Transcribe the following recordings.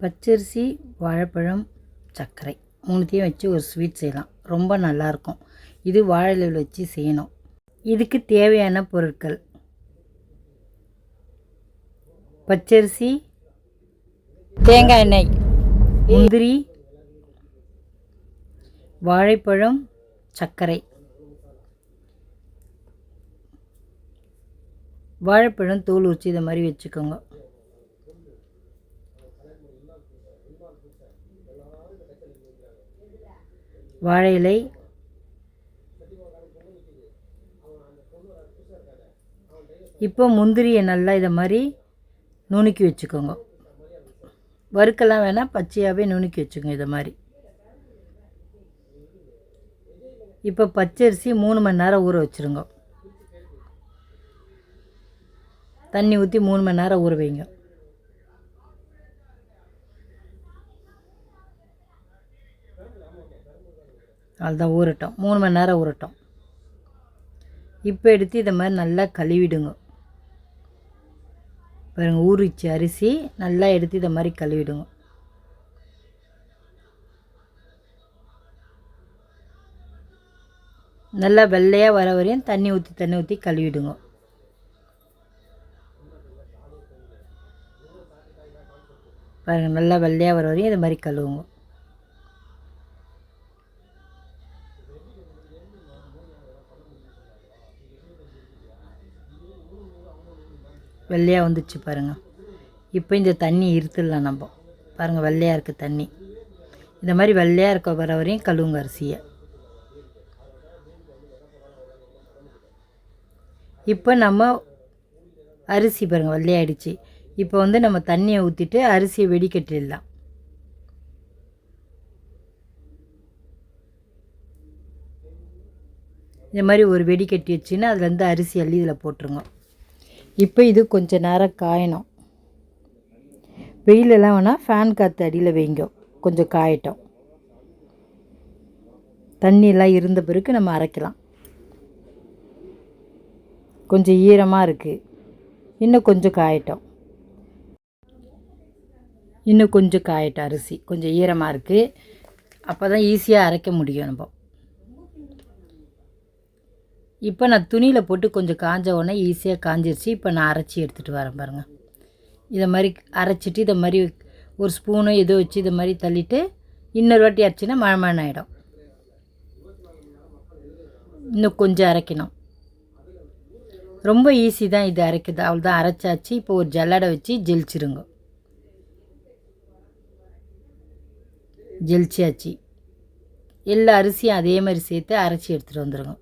பச்சரிசி, வாழைப்பழம், சர்க்கரை மூணுத்தையும் வச்சு ஒரு ஸ்வீட் செய்யலாம். ரொம்ப நல்லாயிருக்கும். இது வாழை இலையில் வச்சு செய்யணும். இதுக்கு தேவையான பொருட்கள்: பச்சரிசி, தேங்காய் எண்ணெய், முந்திரி, வாழைப்பழம், சர்க்கரை. வாழைப்பழம் தோல் உரித்து இதை மாதிரி வச்சுக்கோங்க. வாழை இலை, இப்போ முந்திரியை நல்லா இதை மாதிரி நுணுக்கி வச்சுக்கோங்க. வறுக்கலாம் வேணால், பச்சையாகவே நுணுக்கி வச்சுக்கோங்க இதை மாதிரி. இப்போ பச்சரிசி 3 மணி நேரம் ஊற வச்சுருங்க. தண்ணி ஊற்றி 3 மணி நேரம் ஊற வைங்க. அதுதான் ஊறட்டும், 3 மணி நேரம் ஊறட்டும். இப்போ எடுத்து இதை மாதிரி நல்லா கழுவிடுங்க. பாருங்கள், ஊறிச்சு அரிசி. நல்லா எடுத்து இதை மாதிரி கழுவிடுங்க. நல்லா வெள்ளையாக வர வரையும் தண்ணி ஊற்றி கழுவிடுங்க. பாருங்கள், நல்லா வெள்ளையாக வர வரையும் இது மாதிரி கழுவுங்க. வெள்ளையாக வந்துச்சு பாருங்கள். இப்போ இந்த தண்ணி இருத்துடலாம் நம்ம. பாருங்கள், வெள்ளையாக இருக்குது தண்ணி. இந்த மாதிரி வெள்ளையாக இருக்க வர வரையும் கழுவுங்க அரிசியை. இப்போ நம்ம அரிசி பாருங்கள் வெள்ளையாகிடுச்சு. இப்போ நம்ம தண்ணியை ஊற்றிட்டு அரிசியை வெடிக்கட்டிடலாம். இந்த மாதிரி ஒரு வெடிக்கட்டி வச்சுன்னா அதுலேருந்து அரிசி அள்ளி இதில் போட்டுருங்க. இப்போ இது கொஞ்சம் நேரம் காயணும். வெயிலெல்லாம் வேணால் ஃபேன் காற்று அடியில் வைங்க, கொஞ்சம் காயட்டும். தண்ணியெல்லாம் இருந்த பிறகு நம்ம அரைக்கலாம். கொஞ்சம் ஈரமாக இருக்குது, இன்னும் கொஞ்சம் காயட்டும். அரிசி கொஞ்சம் ஈரமாக இருக்குது. அப்போ தான் ஈஸியாக அரைக்க முடியும் நம்ம. இப்போ நான் துணியில் போட்டு கொஞ்சம் காஞ்ச உடனே ஈஸியாக காஞ்சிருச்சு. இப்போ நான் அரைச்சி எடுத்துகிட்டு வரேன் பாருங்கள். இதை மாதிரி அரைச்சிட்டு இதை மாதிரி ஒரு ஸ்பூனோ ஏதோ வச்சு இதை மாதிரி தள்ளிட்டு இன்னொரு வாட்டி அரைச்சின்னா மழை ஆகிடும். இன்னும் கொஞ்சம் அரைக்கணும். ரொம்ப ஈஸி தான் இது அரைக்குது. அவள் தான் அரைச்சாச்சு. இப்போ ஒரு ஜல்லடை வச்சு ஜெலிச்சிருங்க. ஜெலிச்சாச்சு. எல்லா அரிசியும் அதே மாதிரி சேர்த்து அரைச்சி எடுத்துகிட்டு வந்துடுங்க.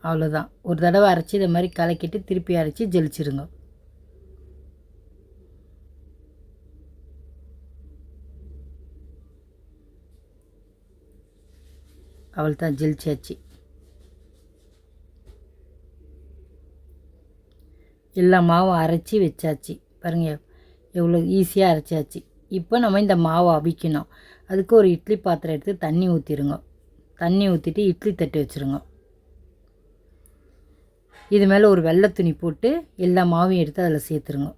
அவ்வளோதான். ஒரு தடவை அரைச்சி இதை மாதிரி கலக்கிட்டு திருப்பி அரைச்சி ஜெலிச்சிருங்க. அவள் தான் ஜெலிச்சாச்சு. எல்லா மாவும் அரைச்சி வச்சாச்சு. பாருங்கள், எவ்வளோ ஈஸியாக அரைச்சாச்சு. இப்போ நம்ம இந்த மாவை அவிக்கணும். அதுக்கு ஒரு இட்லி பாத்திரம் எடுத்து தண்ணி ஊற்றிடுங்க. தண்ணி ஊற்றிட்டு இட்லி தட்டு வச்சுருங்க. இது மேலே ஒரு வெள்ளை துணி போட்டு எல்லா மாவையும் எடுத்து அதில் சேர்த்துருங்க.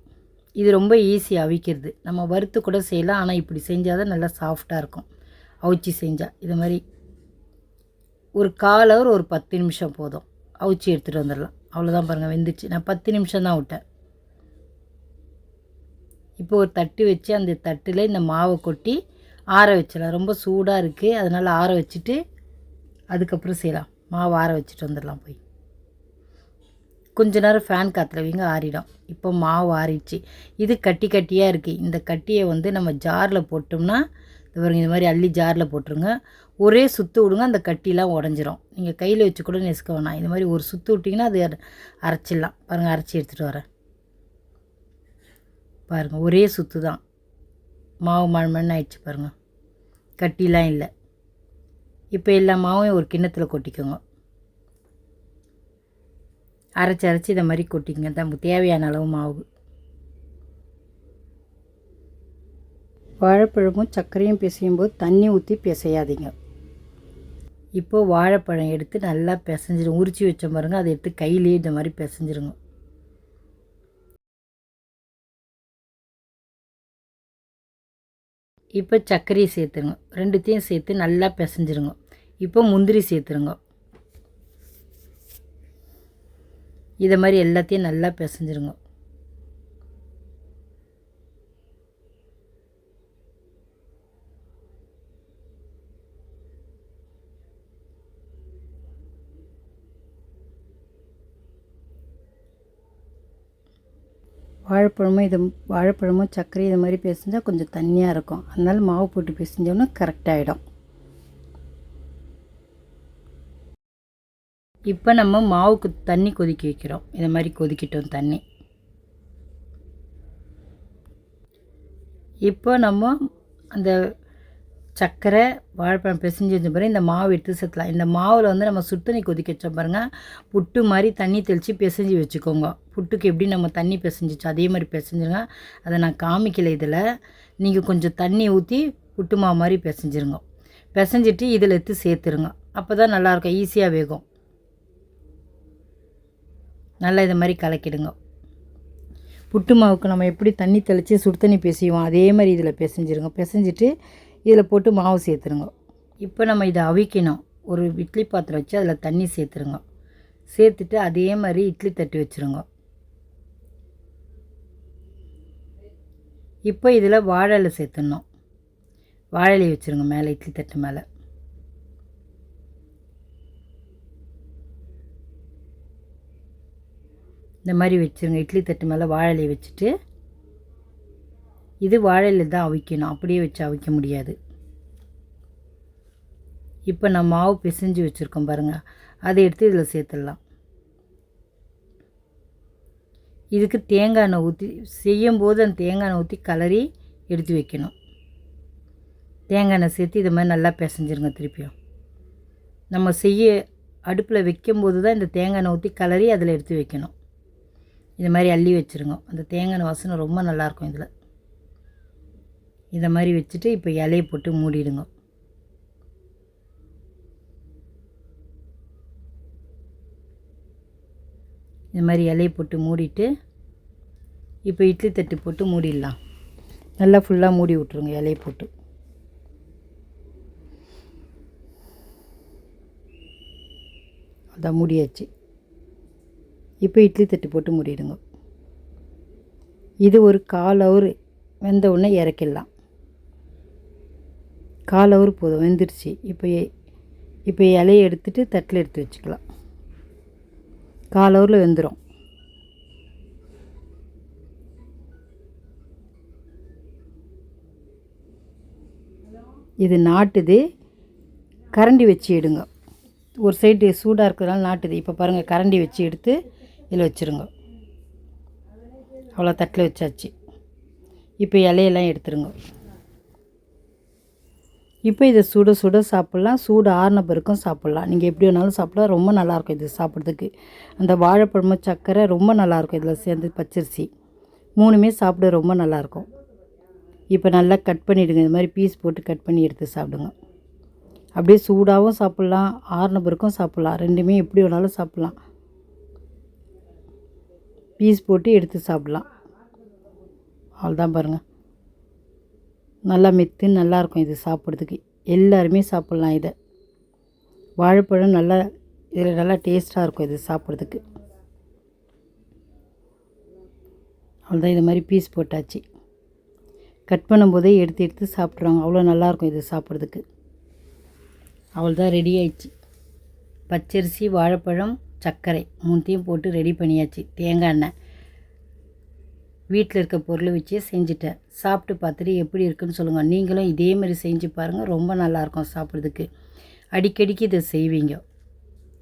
இது ரொம்ப ஈஸி அவிக்கிறது. நம்ம வறுத்து கூட செய்யலாம், ஆனால் இப்படி செஞ்சால் தான் நல்லா சாஃப்டாக இருக்கும். அவிச்சி செஞ்சால் இது மாதிரி ஒரு 1/4 ஹவர், ஒரு 10 நிமிஷம் போதும். அவிச்சி எடுத்துகிட்டு வந்துடலாம். அவ்வளோதான் பாருங்கள், வெந்துச்சு. நான் 10 நிமிஷம் தான் விட்டேன். இப்போ ஒரு தட்டு வச்சு அந்த தட்டில் இந்த மாவை கொட்டி ஆற வச்சிடலாம். ரொம்ப சூடாக இருக்குது, அதனால் ஆற வச்சுட்டு அதுக்கப்புறம் செய்யலாம். மாவு ஆற வச்சுட்டு வந்துடலாம். போய் கொஞ்ச நேரம் ஃபேன் காற்றுல வைங்க, ஆறிடும். இப்போ மாவு ஆறிடுச்சு. இது கட்டியாக இருக்குது. இந்த கட்டியை நம்ம ஜாரில் போட்டோம்னா இந்த மாதிரி அள்ளி ஜாரில் போட்டுருங்க. ஒரே சுற்று விடுங்க, அந்த கட்டிலாம் உடஞ்சிரும். நீங்கள் கையில் வச்சு கூட நெசுக்க வேணாம். இது மாதிரி ஒரு சுற்று விட்டிங்கன்னா அது அரைச்சிடலாம். பாருங்கள், அரைச்சி எடுத்துகிட்டு வரேன். பாருங்கள், ஒரே சுற்று தான். மாவு மண் ஆயிடுச்சு பாருங்கள், கட்டிலாம் இல்லை. இப்போ எல்லா மாவையும் ஒரு கிண்ணத்தில் கொட்டிக்கோங்க. அரைச்சி இதை மாதிரி கொட்டிக்கங்க. நமக்கு தேவையான அளவு மாவு. வாழைப்பழமும் சர்க்கரையும் பிசையும் போது தண்ணி ஊற்றி பிசையாதீங்க. இப்போது வாழைப்பழம் எடுத்து நல்லா பிசைஞ்சிடும். உரித்து வச்ச பாருங்க, அதை எடுத்து கையிலேயே இந்த மாதிரி பிசைஞ்சிருங்க. இப்போ சர்க்கரையை சேர்த்துருங்க, ரெண்டுத்தையும் சேர்த்து நல்லா பிசைஞ்சிருங்க. இப்போ முந்திரி சேர்த்துருங்க. இதை மாதிரி எல்லாத்தையும் நல்லா பிசைஞ்சிருங்க. வாழைப்பழமும் சர்க்கரையும் இது மாதிரி பிசைஞ்சால் கொஞ்சம் தண்ணியாக இருக்கும். அதனால் மாவு போட்டு பிசைஞ்சோன்னா கரெக்டாகிடும். இப்போ நம்ம மாவுக்கு தண்ணி கொதிக்க வைக்கிறோம். இதை மாதிரி கொதிக்கிட்டோம் தண்ணி. இப்போ நம்ம அந்த சர்க்கரை வாழைப்பழம் பிசைஞ்சு வச்ச பிறகு இந்த மாவு எடுத்து சேர்த்துலாம். இந்த மாவில் வந்து நம்ம சுடு தண்ணி கொதிக்க வச்சோம் பாருங்கள், புட்டு மாதிரி தண்ணி தெளித்து பிசைஞ்சு வச்சுக்கோங்க. புட்டுக்கு எப்படி நம்ம தண்ணி பிசைஞ்சிச்சோ அதே மாதிரி பிசைஞ்சிருங்க. அதை நான் காமிக்கலை இதில். நீங்கள் கொஞ்சம் தண்ணி ஊற்றி புட்டு மாவு மாதிரி பிசைஞ்சிருங்க. பிசைஞ்சிட்டு இதில் எடுத்து சேர்த்துருங்க. அப்போ தான் நல்லாயிருக்கும், ஈஸியாக வேகும். நல்லா இதை மாதிரி கலக்கிடுங்க. புட்டு மாவுக்கு நம்ம எப்படி தண்ணி தெளித்து சுடு தண்ணி பிசைவோம் அதே மாதிரி இதில் பிசைஞ்சிருங்க. பிசைஞ்சிட்டு இதில் போட்டு மாவு சேர்த்துருங்க. இப்போ நம்ம இதை அவிக்கணும். ஒரு இட்லி பாத்திரம் வச்சு அதில் தண்ணி சேர்த்துருங்க. சேர்த்துட்டு அதே மாதிரி இட்லி தட்டு வச்சுருங்க. இப்போ இதில் வாழை இலை சேர்த்துடணும். வாழை இலை வச்சுருங்க மேலே, இட்லி தட்டு மேலே. இந்த மாதிரி வச்சுருங்க. இட்லி தட்டு மேலே வாழை இலை வச்சுட்டு, இது வாழை இலை தான் அவிக்கணும், அப்படியே வச்சு அவிக்க முடியாது. இப்போ நான் மாவு பிசைஞ்சு வச்சுருக்கோம் பாருங்கள், அதை எடுத்து இதில் சேர்த்துடலாம். இதுக்கு தேங்காய் எண்ணெய் ஊற்றி செய்யும்போது அந்த தேங்காய் எண்ணெய் ஊற்றி கலரி எடுத்து வைக்கணும். தேங்காய் எண்ணெய் சேர்த்து இது மாதிரி நல்லா பிசைஞ்சிருங்க. திருப்பியும் நம்ம அடுப்பில் வைக்கும்போது தான் இந்த தேங்காய் எண்ணெய் ஊற்றி கலரி அதில் எடுத்து வைக்கணும். இது மாதிரி அள்ளி வச்சுருங்க. அந்த தேங்காய் எண்ணெய் வாசனை ரொம்ப நல்லாயிருக்கும் இதில். இதை மாதிரி வச்சுட்டு இப்போ இலையை போட்டு மூடிடுங்க. இது மாதிரி இலையை போட்டு மூடிட்டு இப்போ இட்லி தட்டு போட்டு மூடிடலாம். நல்லா ஃபுல்லாக மூடி விட்ருங்க இலையை போட்டு. அதான் மூடியாச்சு. இப்போ இட்லி தட்டு போட்டு மூடிடுங்க. இது ஒரு 1/4 ஹவர் வெந்த உடனே இறக்கிடலாம். 1/4 ஹவர் போதும், வெந்துருச்சு. இப்போ இலையை எடுத்துகிட்டு தட்டில் எடுத்து வச்சுக்கலாம். 1/4 ஹவரில் வெந்துடும். இது நாட்டுது. கரண்டி வச்சு எடுங்க. ஒரு சைடு சூடாக இருக்கிறதுனால நாட்டுது. இப்போ பாருங்கள், கரண்டி வச்சு எடுத்து இதில் வச்சுருங்க. அவ்வளோ தட்டில் வச்சாச்சு. இப்போ இலையெல்லாம் எடுத்துருங்க. இப்போ இதை சுட சுட சாப்பிட்லாம், சூடு ஆறின பிறக்கும் சாப்பிட்லாம். நீங்கள் எப்படி வேணாலும் சாப்பிட்லாம், ரொம்ப நல்லாயிருக்கும் இது சாப்பிட்றதுக்கு. அந்த வாழைப்பழமும் சர்க்கரை ரொம்ப நல்லாயிருக்கும் இதில் சேர்ந்து, பச்சரிசி 3மே சாப்பிட ரொம்ப நல்லாயிருக்கும். இப்போ நல்லா கட் பண்ணிவிடுங்க. இது மாதிரி பீஸ் போட்டு கட் பண்ணி எடுத்து சாப்பிடுங்க. அப்படியே சூடாகவும் சாப்பிட்லாம், ஆறின பிறக்கும் சாப்பிட்லாம். ரெண்டுமே எப்படி வேணாலும் சாப்பிட்லாம். பீஸ் போட்டு எடுத்து சாப்பிட்லாம். அவ்வளோதான் பாருங்கள், நல்லா மெத்துன்னு நல்லாயிருக்கும் இது சாப்பிட்றதுக்கு. எல்லாருமே சாப்பிட்லாம் இதை. வாழைப்பழம் நல்லா இதில் நல்லா டேஸ்ட்டாக இருக்கும் இது சாப்பிட்றதுக்கு. அவ்வளோதான், இது மாதிரி பீஸ் போட்டாச்சு. கட் பண்ணும்போதே எடுத்து எடுத்து சாப்பிட்ருவாங்க. அவ்வளோ நல்லாயிருக்கும் இது சாப்பிட்றதுக்கு. அவ்வளோதான், ரெடி ஆயிடுச்சு. பச்சரிசி, வாழைப்பழம், சர்க்கரை 3த்தையும் போட்டு ரெடி பண்ணியாச்சு. தேங்காய் எண்ணெய் வீட்டில் இருக்க பொருளை வச்சே செஞ்சுட்டேன். சாப்பிட்டு பார்த்துட்டு எப்படி இருக்குன்னு சொல்லுங்கள். நீங்களும் இதே மாதிரி செஞ்சு பாருங்கள், ரொம்ப நல்லாயிருக்கும் சாப்பிட்றதுக்கு. அடிக்கடிக்கு இதை செய்வீங்க.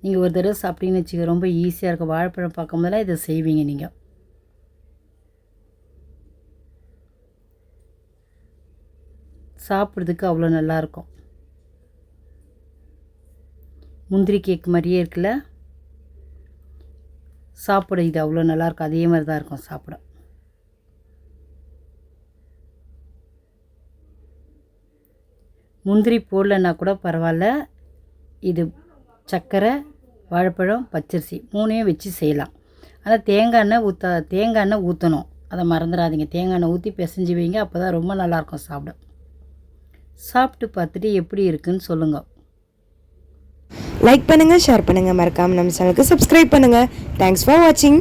நீங்கள் ஒரு தடவை சாப்பிட்டீங்கன்னு வச்சுக்க, ரொம்ப ஈஸியாக இருக்கும். வாழைப்பழம் பார்க்கும்போதெல்லாம் இதை செய்வீங்க நீங்கள். சாப்பிட்றதுக்கு அவ்வளோ நல்லாயிருக்கும். முந்திரி கேக் மாதிரியே இருக்குல்ல, சாப்பிட இது அவ்வளோ நல்லாயிருக்கும். அதே மாதிரி தான் இருக்கும் சாப்பிட. முந்திரி போடலன்னா கூட பரவாயில்ல, இது சர்க்கரை, வாழைப்பழம், பச்சரிசி 3யும் வச்சு செய்யலாம். ஆனால் தேங்காய் எண்ணெய் ஊற்றணும், அதை மறந்துடாதீங்க. தேங்காய் எண்ணெய் ஊற்றி பிசைஞ்சு வைங்க, அப்போ தான் ரொம்ப நல்லாயிருக்கும் சாப்பிட. சாப்பிட்டு பார்த்துட்டு எப்படி இருக்குன்னு சொல்லுங்கள். லைக் பண்ணுங்கள், ஷேர் பண்ணுங்கள், மறக்காமல் நம்ம சேனலுக்கு சப்ஸ்கிரைப் பண்ணுங்கள். தேங்க்ஸ் ஃபார் வாட்சிங்.